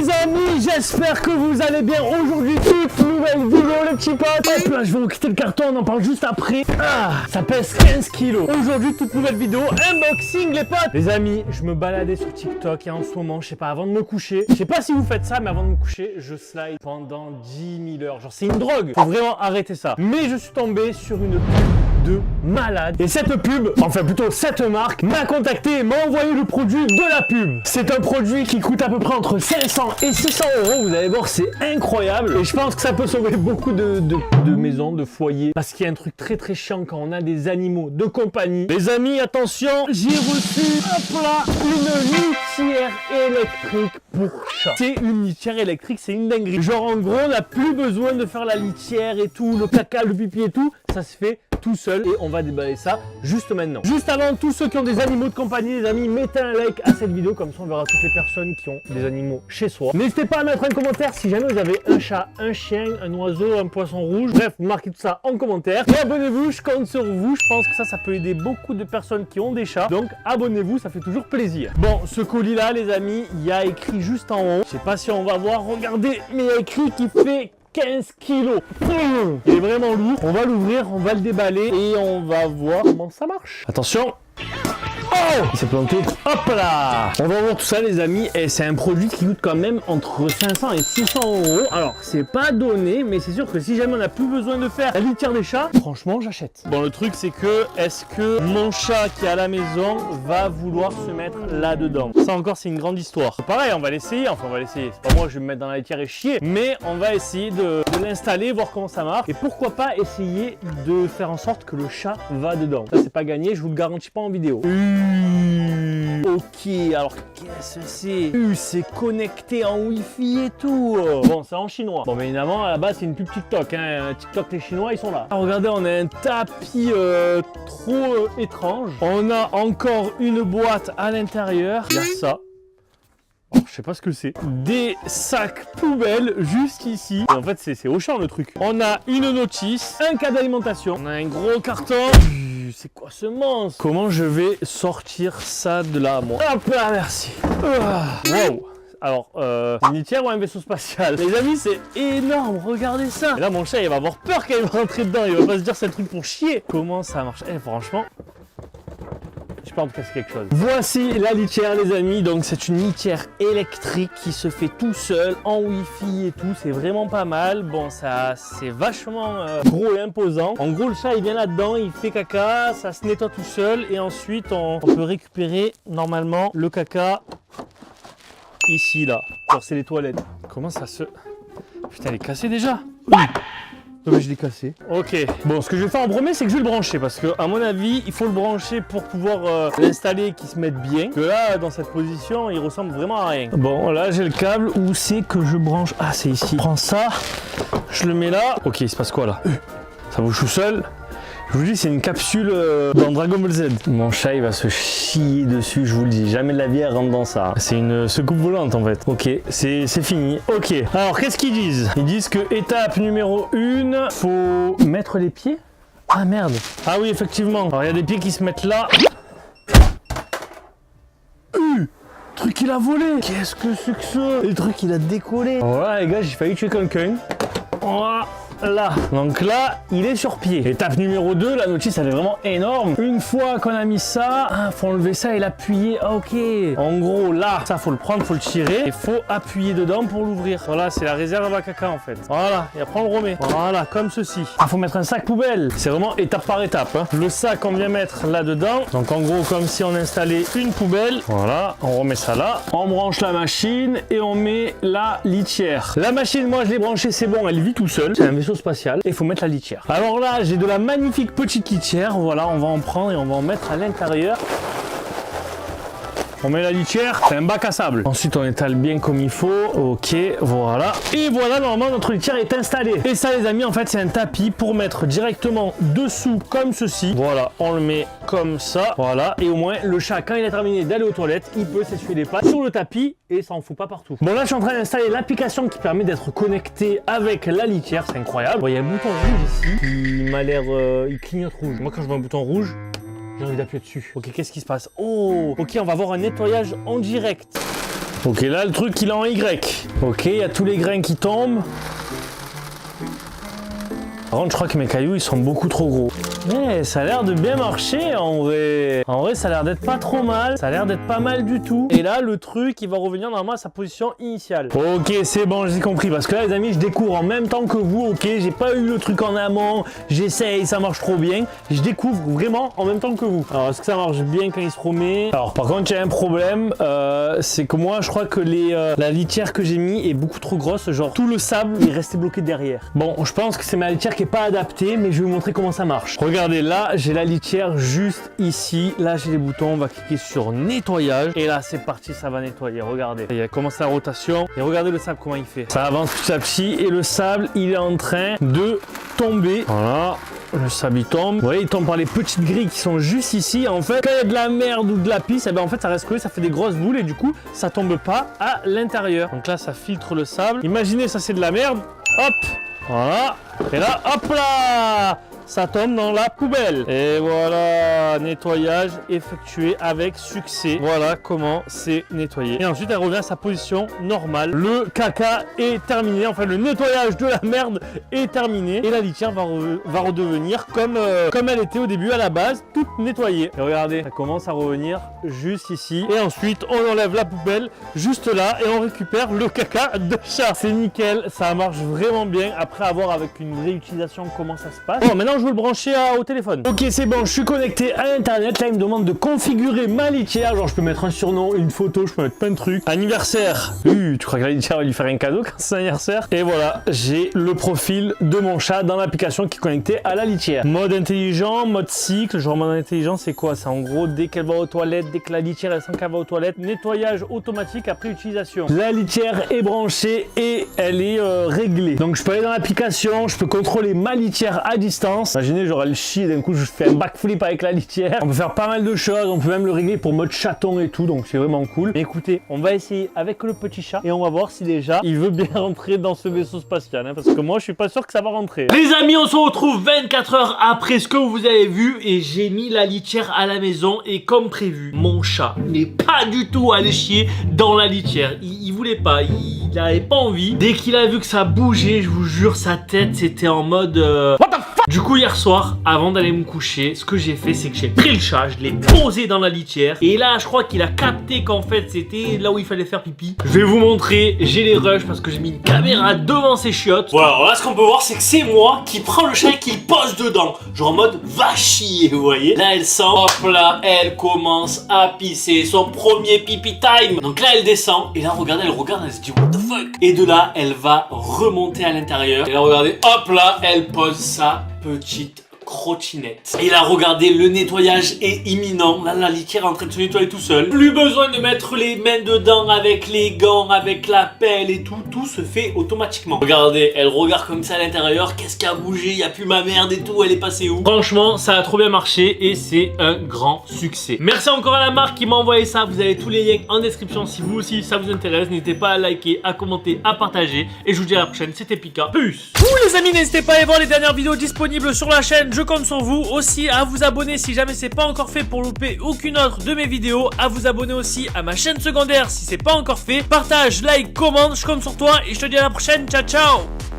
Les amis, j'espère que vous allez bien. Aujourd'hui, toute nouvelle vidéo les petits potes. Hop là, je vais vous quitter le carton, on en parle juste après. Ça pèse 15 kilos. Aujourd'hui, toute nouvelle vidéo, unboxing les potes. Les amis, je me baladais sur TikTok et en ce moment, je sais pas, avant de me coucher, je sais pas si vous faites ça, mais avant de me coucher, je slide pendant 10 000 heures. Genre, c'est une drogue. Faut vraiment arrêter ça. Mais je suis tombé sur une pub de malade. Et cette pub, enfin plutôt cette marque, m'a contacté et m'a envoyé le produit de la pub. C'est un produit qui coûte à peu près entre 500 et 600 euros. Vous allez voir, c'est incroyable. Et je pense que ça peut sauver beaucoup de maisons, de foyers. Parce qu'il y a un truc très très chiant quand on a des animaux de compagnie. Les amis, attention, j'ai reçu, hop là, une litière électrique pour chat. C'est une litière électrique, c'est une dinguerie. Genre en gros, on n'a plus besoin de faire la litière et tout, le caca, le pipi et tout. Ça se fait tout seul et on va déballer ça juste maintenant. Juste avant, tous ceux qui ont des animaux de compagnie, les amis, mettez un like à cette vidéo, comme ça on verra toutes les personnes qui ont des animaux chez soi. N'hésitez pas à mettre un commentaire si jamais vous avez un chat, un chien, un oiseau, un poisson rouge. Bref, vous marquez tout ça en commentaire. Et abonnez-vous, je compte sur vous. Je pense que ça peut aider beaucoup de personnes qui ont des chats. Donc abonnez-vous, ça fait toujours plaisir. Bon, ce colis là, les amis, il y a écrit juste en haut. Je sais pas si on va voir, regardez, mais il y a écrit qu'il fait 15 kilos. Il est vraiment lourd. On va l'ouvrir, on va le déballer et on va voir comment ça marche. Attention. Oh, il s'est planté. Hop là. On va voir tout ça les amis. Et c'est un produit qui coûte quand même entre 500 et 600 euros. Alors c'est pas donné, mais c'est sûr que si jamais on n'a plus besoin de faire la litière des chats, franchement j'achète. Bon, le truc c'est que, est-ce que mon chat qui est à la maison va vouloir se mettre là-dedans? Ça encore c'est une grande histoire. Pareil, on va l'essayer. Enfin on va l'essayer. C'est pas moi, je vais me mettre dans la litière et chier. Mais on va essayer de l'installer, voir comment ça marche. Et pourquoi pas essayer de faire en sorte que le chat va dedans. Ça c'est pas gagné, je vous le garantis pas en vidéo. Ok, alors qu'est-ce que c'est? C'est connecté en Wi-Fi et tout. Bon, c'est en chinois. Bon, mais évidemment, à la base, c'est une pub TikTok. Hein. TikTok, les Chinois, ils sont là. Ah, regardez, on a un tapis trop étrange. On a encore une boîte à l'intérieur. Il y a ça. Oh, je sais pas ce que c'est. Des sacs poubelles juste ici. Et en fait, c'est Auchan le truc. On a une notice, un cas d'alimentation. On a un gros carton. C'est quoi ce monstre? Comment je vais sortir ça de là, moi? Hop là, merci. Wow. Alors, une litière ou un vaisseau spatial? Les amis, c'est énorme, regardez ça. Et là, mon chat, il va avoir peur quand il va rentrer dedans. Il va pas se dire c'est un truc pour chier. Comment ça marche? Franchement, je peux en casser quelque chose. Voici la litière les amis, donc c'est une litière électrique qui se fait tout seul en Wi-Fi et tout, c'est vraiment pas mal. Bon, ça c'est vachement gros et imposant. En gros le chat il vient là-dedans, il fait caca, ça se nettoie tout seul et ensuite on peut récupérer normalement le caca ici là. Alors c'est les toilettes. Comment ça se... Putain elle est cassée déjà. Non mais je l'ai cassé. Ok. Bon, ce que je vais faire en premier, c'est que je vais le brancher. Parce que, à mon avis, il faut le brancher pour pouvoir l'installer et qu'il se mette bien. Que là, dans cette position, il ressemble vraiment à rien. Bon, là, j'ai le câble. Où c'est que je branche? Ah, c'est ici. Je prends ça. Je le mets là. Ok, il se passe quoi là? Ça bouge tout seul. Je vous dis, c'est une capsule dans Dragon Ball Z. Mon chat, il va se chier dessus, je vous le dis. Jamais de la vie, elle rentre dans ça. C'est une secoupe volante, en fait. Ok, c'est fini. Ok, alors, qu'est-ce qu'ils disent? Ils disent que étape numéro 1, faut mettre les pieds. Ah, merde. Ah oui, effectivement. Alors, il y a des pieds qui se mettent là. Truc, il a volé. Qu'est-ce que c'est que ça? Le truc, il a décollé. Voilà, les gars, j'ai failli tuer quelqu'un. Voilà. Là, donc là, il est sur pied. Étape numéro 2, la notice elle est vraiment énorme. Une fois qu'on a mis ça, faut enlever ça et l'appuyer. Ok. En gros, là, ça faut le prendre, faut le tirer et faut appuyer dedans pour l'ouvrir. Voilà, c'est la réserve à caca en fait. Voilà, et après on le remet. Voilà, comme ceci. Ah, faut mettre un sac poubelle. C'est vraiment étape par étape. Hein. Le sac on vient mettre là-dedans. Donc en gros, comme si on installait une poubelle. Voilà, on remet ça là. On branche la machine et on met la litière. La machine, moi je l'ai branchée, c'est bon, elle vit tout seul. C'est un vaisseau spatial et il faut mettre la litière. Alors là j'ai de la magnifique petite litière, voilà, on va en prendre et on va en mettre à l'intérieur. On met la litière, c'est un bac à sable. Ensuite on étale bien comme il faut. Ok, voilà. Et voilà, normalement notre litière est installée. Et ça les amis, en fait c'est un tapis pour mettre directement dessous comme ceci. Voilà, on le met comme ça. Voilà, et au moins le chat quand il a terminé d'aller aux toilettes, il peut s'essuyer les pattes sur le tapis et ça en fout pas partout. Bon là je suis en train d'installer l'application qui permet d'être connecté avec la litière, c'est incroyable. Bon, il y a un bouton rouge ici qui m'a l'air... il clignote rouge. Moi quand je vois un bouton rouge, j'ai envie d'appuyer dessus. Ok, qu'est-ce qui se passe? Oh, ok, on va avoir un nettoyage en direct. Ok, là le truc il est en Y. Ok, il y a tous les grains qui tombent. Par contre, je crois que mes cailloux ils sont beaucoup trop gros. Mais ça a l'air de bien marcher en vrai. En vrai, ça a l'air d'être pas trop mal. Ça a l'air d'être pas mal du tout. Et là, le truc il va revenir normalement à sa position initiale. Ok, c'est bon, j'ai compris. Parce que là, les amis, je découvre en même temps que vous. Ok, j'ai pas eu le truc en amont. J'essaye, ça marche trop bien. Je découvre vraiment en même temps que vous. Alors, est-ce que ça marche bien quand il se remet? Alors, par contre, il y a un problème. C'est que moi, je crois que la litière que j'ai mis est beaucoup trop grosse. Genre, tout le sable est resté bloqué derrière. Bon, je pense que c'est ma litière qui est pas adaptée, mais je vais vous montrer comment ça marche. Regardez, là, j'ai la litière juste ici. Là, j'ai les boutons. On va cliquer sur nettoyage. Et là, c'est parti, ça va nettoyer. Regardez. Il a commencé la rotation. Et regardez le sable, comment il fait. Ça avance petit à petit. Et le sable, il est en train de tomber. Voilà. Le sable, il tombe. Vous voyez, il tombe par les petites grilles qui sont juste ici. En fait, quand il y a de la merde ou de la pisse, eh ben, en fait, ça reste collé, ça fait des grosses boules. Et du coup, ça tombe pas à l'intérieur. Donc là, ça filtre le sable. Imaginez, ça, c'est de la merde. Hop. Voilà. Et là, hop là, ça tombe dans la poubelle. Et voilà, nettoyage effectué avec succès. Voilà comment c'est nettoyé. Et ensuite, elle revient à sa position normale. Le caca est terminé. Enfin, le nettoyage de la merde est terminé. Et la litière va redevenir comme elle était au début à la base, toute nettoyée. Et regardez, ça commence à revenir juste ici. Et ensuite, on enlève la poubelle juste là et on récupère le caca de chat. C'est nickel, ça marche vraiment bien. Après avoir avec une vraie utilisation comment ça se passe. Bon, maintenant je veux le brancher au téléphone. Ok, c'est bon, je suis connecté à internet. Là, il me demande de configurer ma litière. Genre, je peux mettre un surnom, une photo, je peux mettre plein de trucs. Anniversaire. Tu crois que la litière va lui faire un cadeau quand c'est anniversaire? Et voilà, j'ai le profil de mon chat dans l'application qui est connectée à la litière. Mode intelligent, mode cycle. Genre, mode intelligent, c'est quoi? C'est en gros, dès qu'elle va aux toilettes, dès que la litière elle sent qu'elle va aux toilettes, nettoyage automatique après utilisation. La litière est branchée et elle est réglée. Donc, je peux aller dans l'application, je peux contrôler ma litière à distance. Imaginez, genre elle chie et d'un coup je fais un backflip avec la litière. On peut faire pas mal de choses, on peut même le régler pour mode chaton et tout, donc c'est vraiment cool. Mais écoutez, on va essayer avec le petit chat et on va voir si déjà il veut bien rentrer dans ce vaisseau spatial, hein, parce que moi je suis pas sûr que ça va rentrer. Les amis, on se retrouve 24 heures après ce que vous avez vu et j'ai mis la litière à la maison et comme prévu, mon chat n'est pas du tout allé chier dans la litière. Il voulait pas, il avait pas envie. Dès qu'il a vu que ça bougeait, je vous jure, sa tête c'était en mode what the fuck. Du coup hier soir, avant d'aller me coucher, ce que j'ai fait c'est que j'ai pris le chat, je l'ai posé dans la litière et là je crois qu'il a capté qu'en fait c'était là où il fallait faire pipi. Je vais vous montrer, j'ai les rushs parce que j'ai mis une caméra devant ses chiottes. Voilà, alors là ce qu'on peut voir c'est que c'est moi qui prends le chat et qui le pose dedans. Genre en mode va chier, vous voyez. Là elle sent, hop là, elle commence à pisser, son premier pipi time. Donc là elle descend et là regardez, elle se dit what the fuck. Et de là elle va remonter à l'intérieur. Et là regardez, hop là, elle pose sa petite crottinette. Et là regardez, le nettoyage est imminent. Là la litière est en train de se nettoyer tout seul. Plus besoin de mettre les mains dedans avec les gants, avec la pelle et tout. Tout se fait automatiquement. Regardez, elle regarde comme ça à l'intérieur. Qu'est-ce qui a bougé? Il n'y a plus ma merde et tout. Elle est passée où? Franchement ça a trop bien marché et c'est un grand succès. Merci encore à la marque qui m'a envoyé ça. Vous avez tous les liens en description si vous aussi ça vous intéresse. N'hésitez pas à liker, à commenter, à partager. Et je vous dis à la prochaine. C'était Pika. Peace. Les amis, n'hésitez pas à aller voir les dernières vidéos disponibles sur la chaîne. Je compte sur vous aussi à vous abonner si jamais c'est pas encore fait pour louper aucune autre de mes vidéos. À vous abonner aussi à ma chaîne secondaire si c'est pas encore fait. Partage, like, commente, je compte sur toi et je te dis à la prochaine. Ciao ciao.